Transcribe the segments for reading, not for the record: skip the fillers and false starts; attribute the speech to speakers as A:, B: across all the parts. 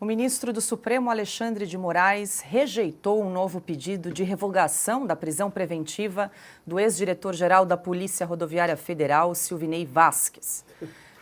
A: ministro do Supremo, Alexandre de Moraes, rejeitou um novo pedido de revogação da prisão preventiva do ex-diretor-geral da Polícia Rodoviária Federal, Silvinei Vasquez.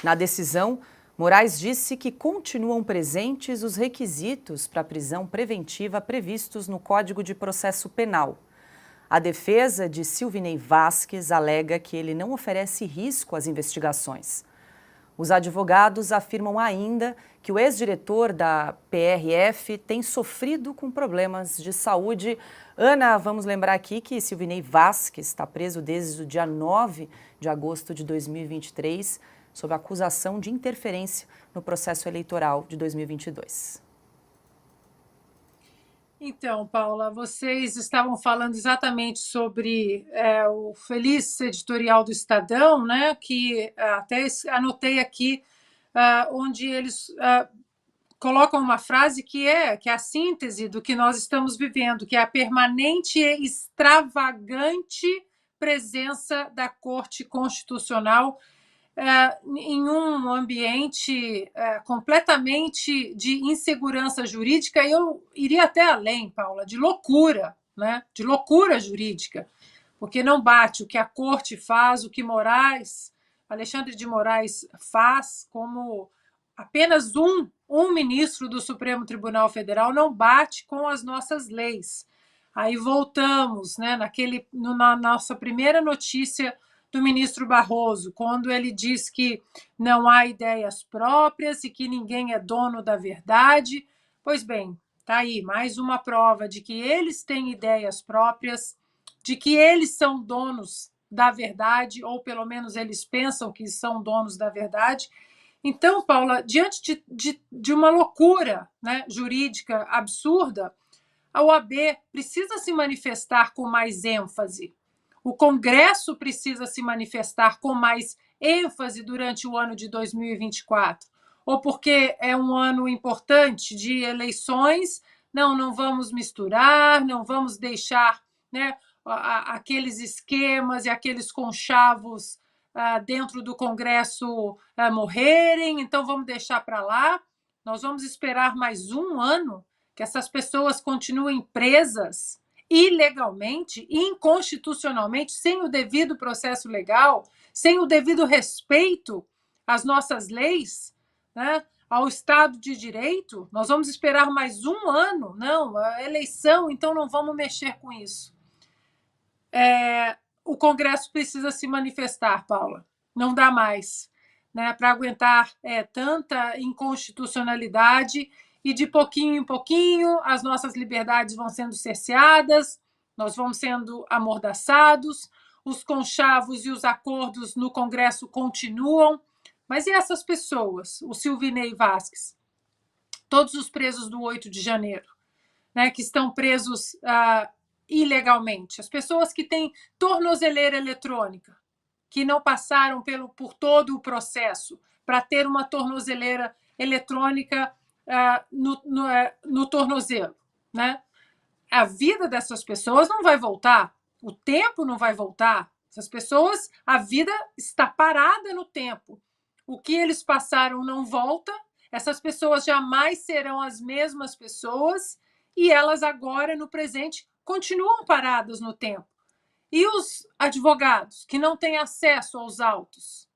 A: Na decisão, Moraes disse que continuam presentes os requisitos para a prisão preventiva previstos no Código de Processo Penal. A defesa de Silvinei Vasquez alega que ele não oferece risco às investigações. Os advogados afirmam ainda que o ex-diretor da PRF tem sofrido com problemas de saúde. Ana, vamos lembrar aqui que Silvinei Vasquez está preso desde o dia 9 de agosto de 2023, sob acusação de interferência no processo eleitoral de 2022.
B: Então, Paula, vocês estavam falando exatamente sobre o feliz editorial do Estadão, né? Que até anotei aqui, onde eles colocam uma frase que é a síntese do que nós estamos vivendo, que é a permanente e extravagante presença da Corte Constitucional em um ambiente completamente de insegurança jurídica, e eu iria até além, Paula, de loucura, né? De loucura jurídica, porque não bate o que a Corte faz, o que Alexandre de Moraes faz, como apenas um ministro do Supremo Tribunal Federal, não bate com as nossas leis. Aí voltamos, né, na nossa primeira notícia do ministro Barroso, quando ele diz que não há ideias próprias e que ninguém é dono da verdade. Pois bem, está aí mais uma prova de que eles têm ideias próprias, de que eles são donos da verdade, ou pelo menos eles pensam que são donos da verdade. Então, Paula, diante de uma loucura, né, jurídica absurda, a OAB precisa se manifestar com mais ênfase. O Congresso precisa se manifestar com mais ênfase durante o ano de 2024. Ou porque é um ano importante de eleições, não vamos misturar, não vamos deixar, né, aqueles esquemas e aqueles conchavos dentro do Congresso morrerem, então vamos deixar para lá. Nós vamos esperar mais um ano que essas pessoas continuem presas ilegalmente, inconstitucionalmente, sem o devido processo legal, sem o devido respeito às nossas leis, né, ao Estado de Direito. Nós vamos esperar mais um ano? Não, a eleição, então não vamos mexer com isso. O Congresso precisa se manifestar, Paula. Não dá mais, né, para aguentar tanta inconstitucionalidade. E de pouquinho em pouquinho, as nossas liberdades vão sendo cerceadas, nós vamos sendo amordaçados, os conchavos e os acordos no Congresso continuam. Mas e essas pessoas? O Silvinei Vasquez, todos os presos do 8 de janeiro, né, que estão presos ilegalmente, as pessoas que têm tornozeleira eletrônica, que não passaram por todo o processo para ter uma tornozeleira eletrônica no tornozelo, né? A vida dessas pessoas não vai voltar, o tempo não vai voltar. Essas pessoas, a vida está parada no tempo. O que eles passaram não volta, essas pessoas jamais serão as mesmas pessoas e elas agora, no presente, continuam paradas no tempo. E os advogados que não têm acesso aos autos?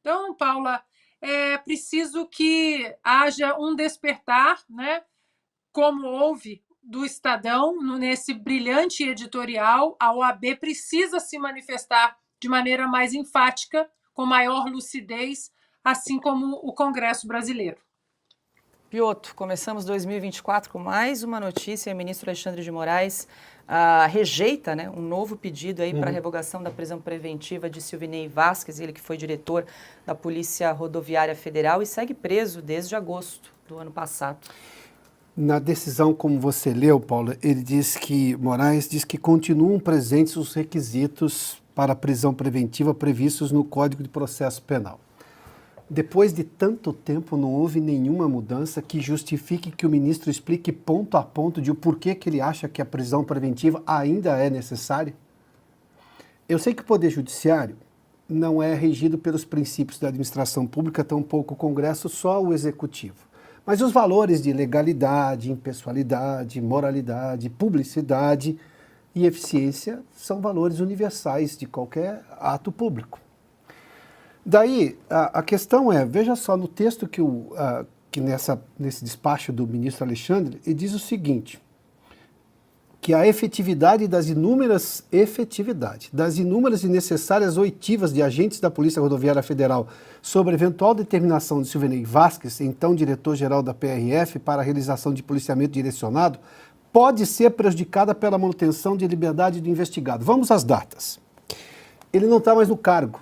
B: Então, Paula, é preciso que haja um despertar, né, como houve do Estadão, nesse brilhante editorial. A OAB precisa se manifestar de maneira mais enfática, com maior lucidez, assim como o Congresso brasileiro.
A: Piotr, começamos 2024 com mais uma notícia. O ministro Alexandre de Moraes rejeita, né, um novo pedido aí para a revogação da prisão preventiva de Silvinei Vasquez, ele que foi diretor da Polícia Rodoviária Federal e segue preso desde agosto do ano passado.
C: Na decisão, como você leu, Paula, Moraes diz que continuam presentes os requisitos para a prisão preventiva previstos no Código de Processo Penal. Depois de tanto tempo, não houve nenhuma mudança que justifique que o ministro explique ponto a ponto de o porquê que ele acha que a prisão preventiva ainda é necessária? Eu sei que o Poder Judiciário não é regido pelos princípios da administração pública, tampouco o Congresso, só o Executivo. Mas os valores de legalidade, impessoalidade, moralidade, publicidade e eficiência são valores universais de qualquer ato público. Daí, a questão é, veja só no texto que nesse despacho do ministro Alexandre, ele diz o seguinte, que a efetividade das inúmeras e necessárias oitivas de agentes da Polícia Rodoviária Federal sobre eventual determinação de Silvinei Vasquez, então diretor-geral da PRF, para a realização de policiamento direcionado, pode ser prejudicada pela manutenção de liberdade do investigado. Vamos às datas. Ele não está mais no cargo.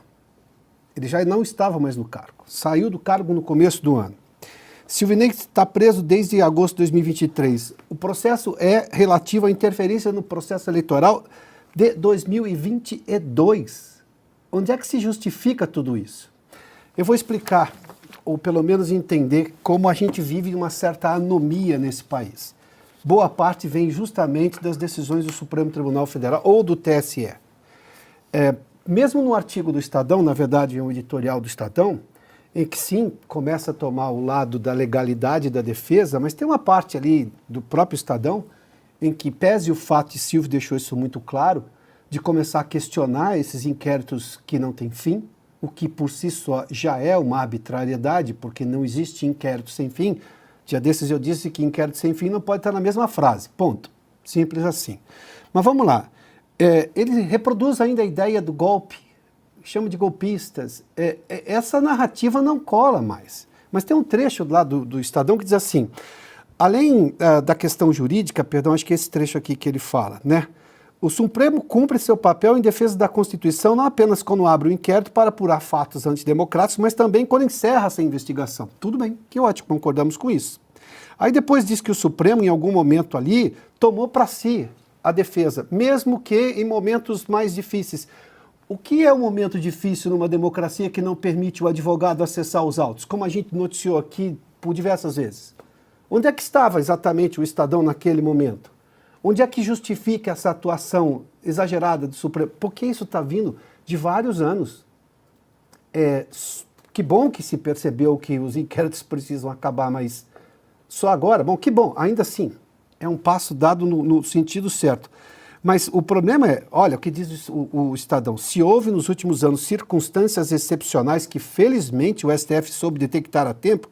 C: Ele já não estava mais no cargo. Saiu do cargo no começo do ano. Silvinei está preso desde agosto de 2023. O processo é relativo à interferência no processo eleitoral de 2022. Onde é que se justifica tudo isso? Eu vou explicar, ou pelo menos entender, como a gente vive uma certa anomia nesse país. Boa parte vem justamente das decisões do Supremo Tribunal Federal ou do TSE. Mesmo no artigo do Estadão, na verdade é um editorial do Estadão, em que sim, começa a tomar o lado da legalidade da defesa, mas tem uma parte ali do próprio Estadão, em que pese o fato, e Silvio deixou isso muito claro, de começar a questionar esses inquéritos que não têm fim, o que por si só já é uma arbitrariedade, porque não existe inquérito sem fim. Dia desses eu disse que inquérito sem fim não pode estar na mesma frase, ponto. Simples assim. Mas vamos lá. Ele reproduz ainda a ideia do golpe, chama de golpistas. Essa narrativa não cola mais. Mas tem um trecho lá do Estadão que diz assim, além da questão jurídica, perdão, acho que é esse trecho aqui que ele fala, né? O Supremo cumpre seu papel em defesa da Constituição não apenas quando abre o inquérito para apurar fatos antidemocráticos, mas também quando encerra essa investigação. Tudo bem, que ótimo, concordamos com isso. Aí depois diz que o Supremo, em algum momento ali, tomou para si a defesa, mesmo que em momentos mais difíceis. O que é um momento difícil numa democracia que não permite o advogado acessar os autos, como a gente noticiou aqui por diversas vezes? Onde é que estava exatamente o Estadão naquele momento? Onde é que justifica essa atuação exagerada do Supremo? Porque isso está vindo de vários anos. Que bom que se percebeu que os inquéritos precisam acabar, mas só agora? Bom, que bom, ainda assim, é um passo dado no sentido certo. Mas o problema é, olha, o que diz o Estadão, se houve nos últimos anos circunstâncias excepcionais que felizmente o STF soube detectar a tempo,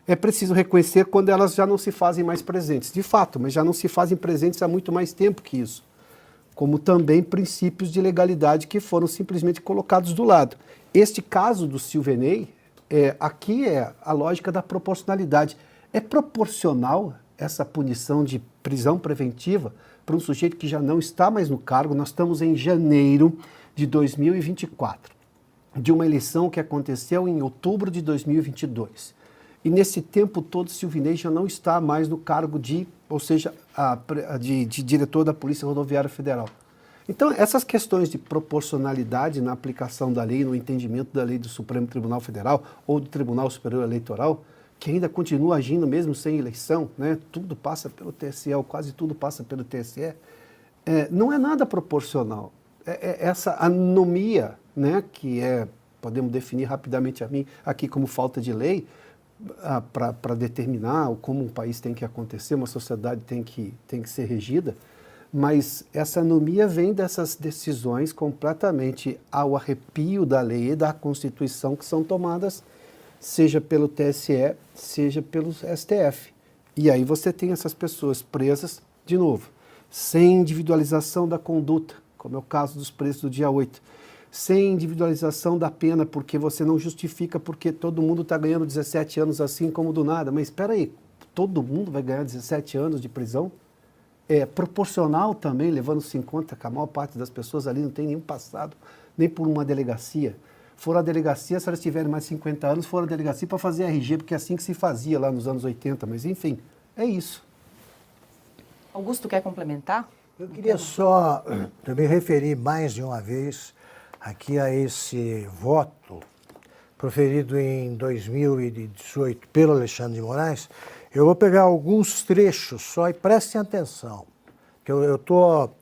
C: é preciso reconhecer quando elas já não se fazem mais presentes. De fato, mas já não se fazem presentes há muito mais tempo que isso. Como também princípios de legalidade que foram simplesmente colocados do lado. Este caso do Silvinei, aqui é a lógica da proporcionalidade. É proporcional essa punição de prisão preventiva para um sujeito que já não está mais no cargo? Nós estamos em janeiro de 2024, de uma eleição que aconteceu em outubro de 2022. E nesse tempo todo, Silvinei já não está mais no cargo de diretor da Polícia Rodoviária Federal. Então, essas questões de proporcionalidade na aplicação da lei, no entendimento da lei do Supremo Tribunal Federal ou do Tribunal Superior Eleitoral, que ainda continua agindo mesmo sem eleição, né? Tudo passa pelo TSE, ou quase tudo passa pelo TSE, não é nada proporcional. Essa anomia, né, que podemos definir rapidamente aqui como falta de lei, para determinar como um país tem que acontecer, uma sociedade tem que ser regida, mas essa anomia vem dessas decisões completamente ao arrepio da lei e da Constituição que são tomadas, seja pelo TSE, seja pelo STF. E aí você tem essas pessoas presas, de novo, sem individualização da conduta, como é o caso dos presos do dia 8, sem individualização da pena, porque você não justifica porque todo mundo está ganhando 17 anos assim como do nada. Mas espera aí, todo mundo vai ganhar 17 anos de prisão? É proporcional também, levando-se em conta que a maior parte das pessoas ali não tem nenhum passado, nem por uma delegacia. Foram à delegacia, se elas tiverem mais de 50 anos, foram à delegacia para fazer RG, porque é assim que se fazia lá nos anos 80. Mas enfim, é isso.
A: Augusto, quer complementar?
D: Eu queria só também referir mais de uma vez aqui a esse voto proferido em 2018 pelo Alexandre de Moraes. Eu vou pegar alguns trechos só e prestem atenção, que eu estou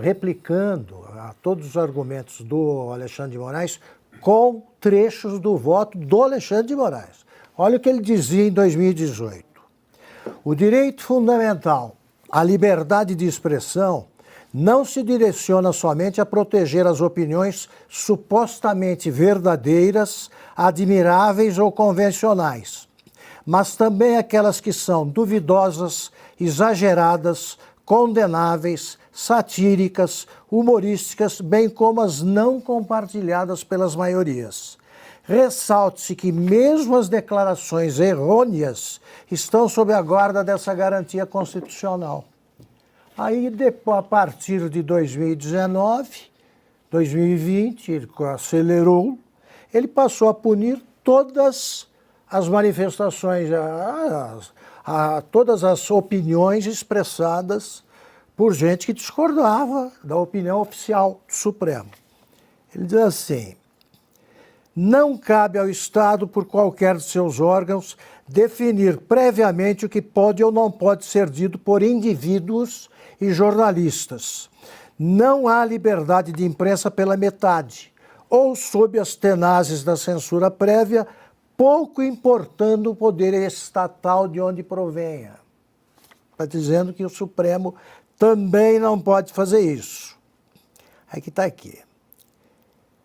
D: replicando a todos os argumentos do Alexandre de Moraes com trechos do voto do Alexandre de Moraes. Olha o que ele dizia em 2018. O direito fundamental à liberdade de expressão não se direciona somente a proteger as opiniões supostamente verdadeiras, admiráveis ou convencionais, mas também aquelas que são duvidosas, exageradas, condenáveis, satíricas, humorísticas, bem como as não compartilhadas pelas maiorias. Ressalte-se que mesmo as declarações errôneas estão sob a guarda dessa garantia constitucional. Aí, depois, a partir de 2019, 2020, ele acelerou, ele passou a punir todas as manifestações, todas as opiniões expressadas por gente que discordava da opinião oficial do Supremo. Ele diz assim: não cabe ao Estado, por qualquer de seus órgãos, definir previamente o que pode ou não pode ser dito por indivíduos e jornalistas. Não há liberdade de imprensa pela metade, ou sob as tenazes da censura prévia, pouco importando o poder estatal de onde provenha. Está dizendo que o Supremo também não pode fazer isso. Aqui está aqui.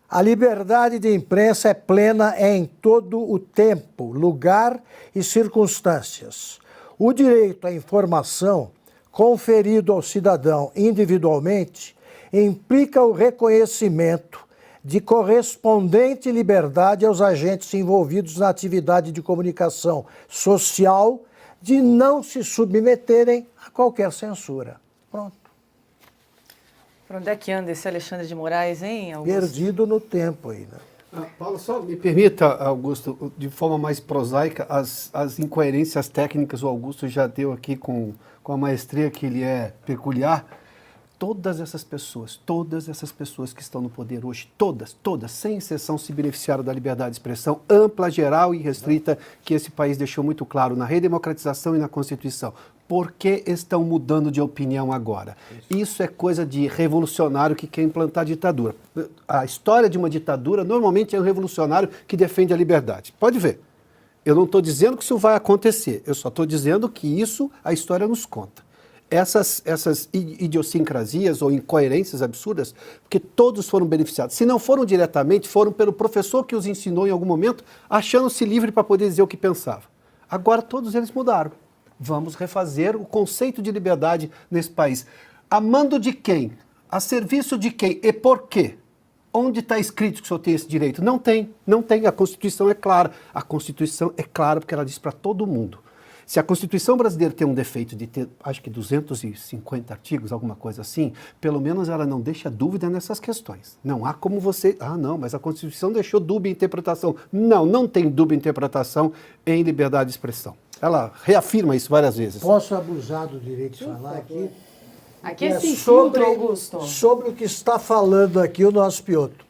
D: A liberdade de imprensa é plena em todo o tempo, lugar e circunstâncias. O direito à informação, conferido ao cidadão individualmente, implica o reconhecimento de correspondente liberdade aos agentes envolvidos na atividade de comunicação social de não se submeterem a qualquer censura. Pronto.
A: Por onde é que anda esse Alexandre de Moraes, hein, Augusto?
D: Perdido no tempo aí, né?
C: Paulo, só me permita, Augusto, de forma mais prosaica, as incoerências técnicas o Augusto já deu aqui com a maestria que lhe é peculiar. Todas essas pessoas que estão no poder hoje, todas, sem exceção, se beneficiaram da liberdade de expressão ampla, geral e restrita que esse país deixou muito claro na redemocratização e na Constituição. Por que estão mudando de opinião agora? Isso é coisa de revolucionário que quer implantar ditadura. A história de uma ditadura normalmente é um revolucionário que defende a liberdade. Pode ver. Eu não estou dizendo que isso vai acontecer, eu só estou dizendo que isso a história nos conta. Essas idiosincrasias ou incoerências absurdas, porque todos foram beneficiados. Se não foram diretamente, foram pelo professor que os ensinou em algum momento, achando-se livre para poder dizer o que pensava. Agora todos eles mudaram. Vamos refazer o conceito de liberdade nesse país. A mando de quem? A serviço de quem? E por quê? Onde está escrito que o senhor tem esse direito? Não tem. A Constituição é clara. A Constituição é clara porque ela diz para todo mundo. Se a Constituição brasileira tem um defeito de ter, acho que 250 artigos, alguma coisa assim, pelo menos ela não deixa dúvida nessas questões. Não há como você... não, mas a Constituição deixou dúbia interpretação. Não tem dúbia interpretação em liberdade de expressão. Ela reafirma isso várias vezes.
D: Posso abusar do direito de falar aqui?
A: Aqui é sem filtro, Augusto.
D: Sobre o que está falando aqui o nosso Piotr.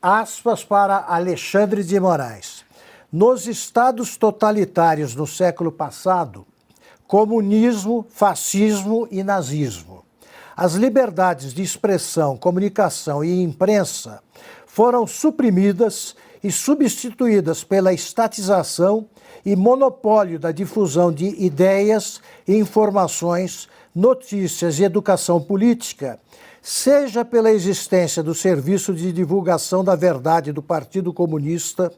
D: Aspas para Alexandre de Moraes. Nos estados totalitários no século passado, comunismo, fascismo e nazismo, as liberdades de expressão, comunicação e imprensa foram suprimidas e substituídas pela estatização e monopólio da difusão de ideias, informações, notícias e educação política, seja pela existência do Serviço de Divulgação da Verdade do Partido Comunista,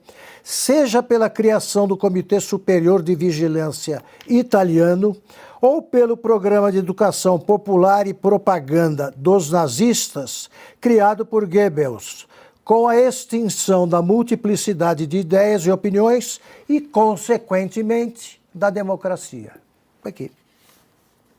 D: seja pela criação do Comitê Superior de Vigilância italiano, ou pelo Programa de Educação Popular e Propaganda dos Nazistas, criado por Goebbels, com a extinção da multiplicidade de ideias e opiniões e, consequentemente, da democracia. Aqui.